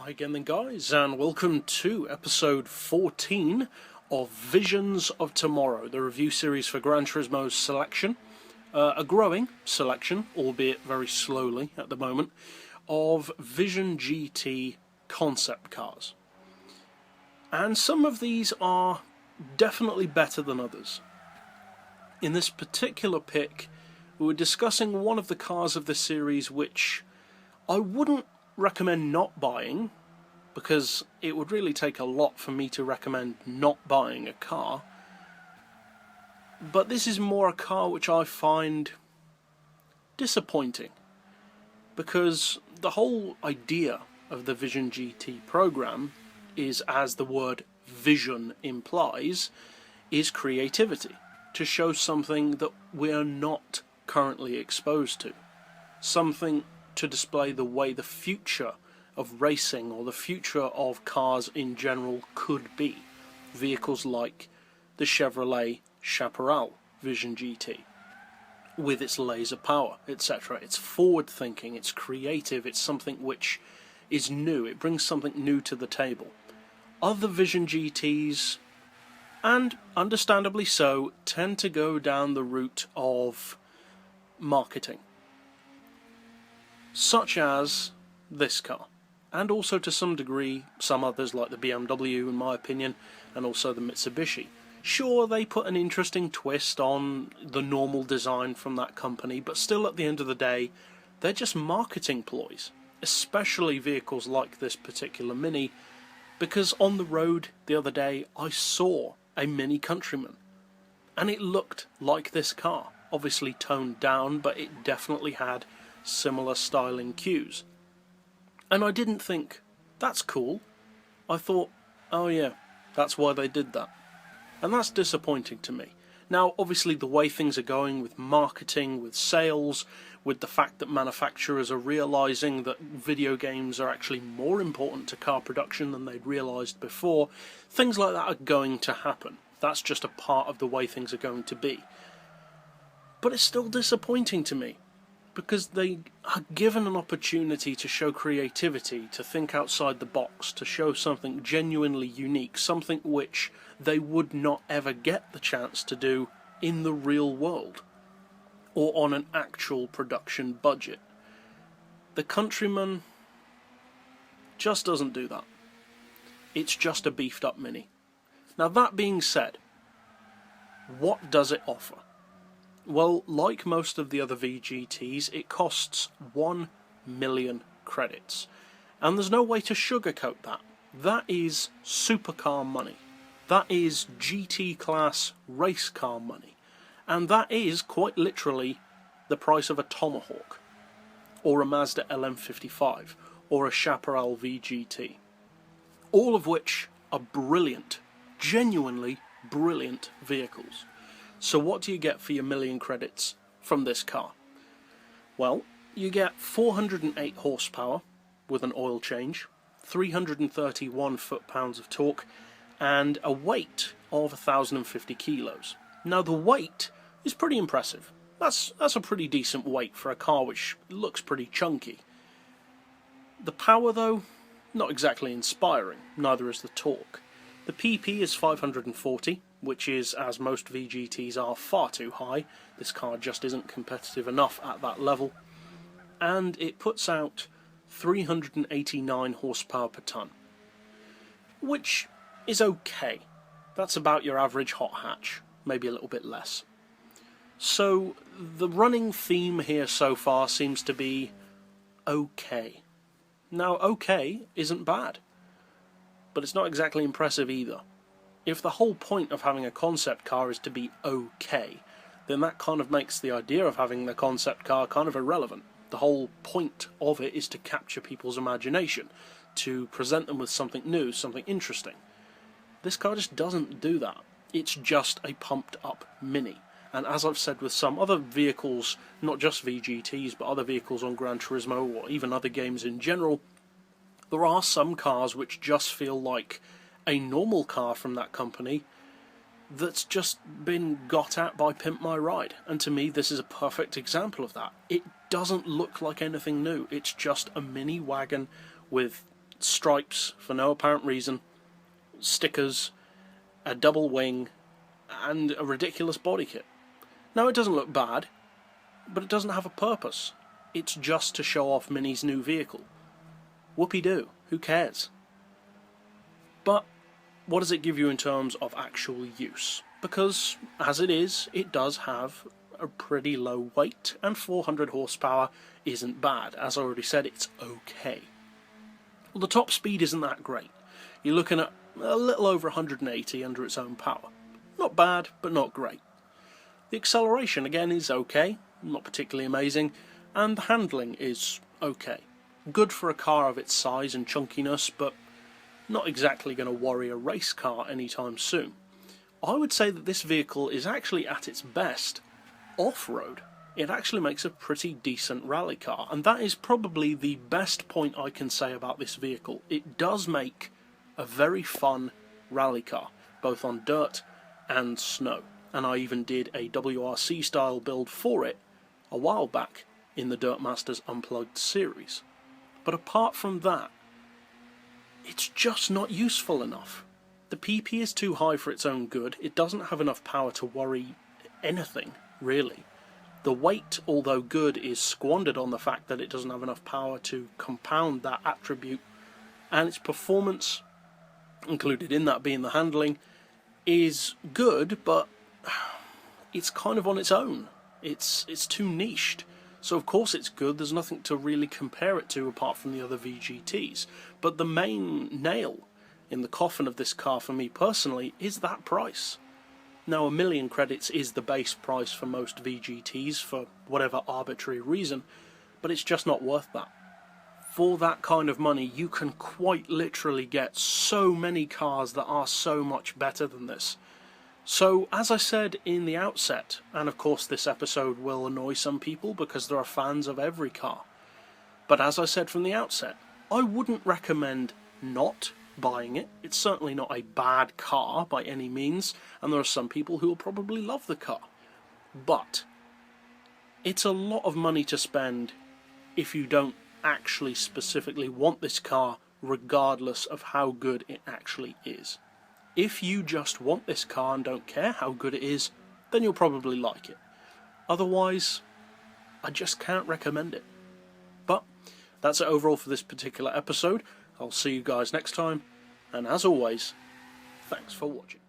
Hi again then guys, and welcome to episode 14 of Visions of Tomorrow, the review series for Gran Turismo's selection, a growing selection, albeit very slowly at the moment, of Vision GT concept cars. And some of these are definitely better than others. In this particular pick, we were discussing one of the cars of the series which I wouldn't recommend not buying, because it would really take a lot for me to recommend not buying a car. But this is more a car which I find disappointing, because the whole idea of the Vision GT program is, as the word vision implies, is creativity, to show something that we are not currently exposed to, something to display the way the future of racing or the future of cars in general could be. Vehicles like the Chevrolet Chaparral Vision GT, with its laser power, etc. It's forward thinking, it's creative, it's something which is new, it brings something new to the table. Other Vision GTs, and understandably so, tend to go down the route of marketing, such as this car, and also to some degree some others like the BMW in my opinion, and also the Mitsubishi. Sure, they put an interesting twist on the normal design from that company, but still at the end of the day they're just marketing ploys, especially vehicles like this particular Mini, because on the road the other day I saw a Mini Countryman and it looked like this car, obviously toned down, but it definitely had similar styling cues. And I didn't think, that's cool. I thought, oh yeah, that's why they did that. And that's disappointing to me. Now, obviously the way things are going with marketing, with sales, with the fact that manufacturers are realising that video games are actually more important to car production than they'd realised before, things like that are going to happen. That's just a part of the way things are going to be. But it's still disappointing to me, because they are given an opportunity to show creativity, to think outside the box, to show something genuinely unique, something which they would not ever get the chance to do in the real world, or on an actual production budget. The Countryman just doesn't do that. It's just a beefed up Mini. Now that being said, what does it offer? Well, like most of the other VGTs, it costs 1 million credits. And there's no way to sugarcoat that. That is supercar money. That is GT class race car money. And that is, quite literally, the price of a Tomahawk, or a Mazda LM55, or a Chaparral VGT. All of which are brilliant, genuinely brilliant vehicles. So what do you get for your million credits from this car? Well, you get 408 horsepower with an oil change, 331 foot-pounds of torque, and a weight of 1,050 kilos. Now the weight is pretty impressive. That's a pretty decent weight for a car which looks pretty chunky. The power though, not exactly inspiring, neither is the torque. The PP is 540, which is, as most VGTs are, far too high. This car just isn't competitive enough at that level. And it puts out 389 horsepower per tonne, which is okay. That's about your average hot hatch, maybe a little bit less. So the running theme here so far seems to be okay. Now, okay isn't bad, but it's not exactly impressive either. If the whole point of having a concept car is to be okay, then that kind of makes the idea of having the concept car kind of irrelevant. The whole point of it is to capture people's imagination, to present them with something new, something interesting. This car just doesn't do that. It's just a pumped up Mini. And as I've said with some other vehicles, not just VGTs, but other vehicles on Gran Turismo, or even other games in general, there are some cars which just feel like a normal car from that company that's just been got at by Pimp My Ride. And to me, this is a perfect example of that. It doesn't look like anything new. It's just a mini wagon with stripes for no apparent reason, stickers, a double wing, and a ridiculous body kit. Now, it doesn't look bad, but it doesn't have a purpose. It's just to show off Mini's new vehicle. Whoopee-doo, who cares? But what does it give you in terms of actual use? Because, as it is, it does have a pretty low weight, and 400 horsepower isn't bad. As I already said, it's okay. Well, the top speed isn't that great. You're looking at a little over 180 under its own power. Not bad, but not great. The acceleration, again, is okay, not particularly amazing, and the handling is okay. Good for a car of its size and chunkiness, but not exactly going to worry a race car anytime soon. I would say that this vehicle is actually at its best off-road. It actually makes a pretty decent rally car, and that is probably the best point I can say about this vehicle. It does make a very fun rally car, both on dirt and snow, and I even did a WRC style build for it a while back in the Dirt Masters Unplugged series. But apart from that, it's just not useful enough. The PP is too high for its own good. It doesn't have enough power to worry anything, really. The weight, although good, is squandered on the fact that it doesn't have enough power to compound that attribute, and its performance, included in that being the handling, is good, but it's kind of on its own. It's too niched. So of course it's good, there's nothing to really compare it to apart from the other VGTs. But the main nail in the coffin of this car for me personally is that price. Now, 1 million credits is the base price for most VGTs for whatever arbitrary reason, but it's just not worth that. For that kind of money, you can quite literally get so many cars that are so much better than this. So, as I said in the outset, and of course this episode will annoy some people because there are fans of every car, but as I said from the outset, I wouldn't recommend not buying it. It's certainly not a bad car by any means, and there are some people who will probably love the car. But it's a lot of money to spend if you don't actually specifically want this car, regardless of how good it actually is. If you just want this car and don't care how good it is, then you'll probably like it. Otherwise, I just can't recommend it. But that's it overall for this particular episode. I'll see you guys next time, and as always, thanks for watching.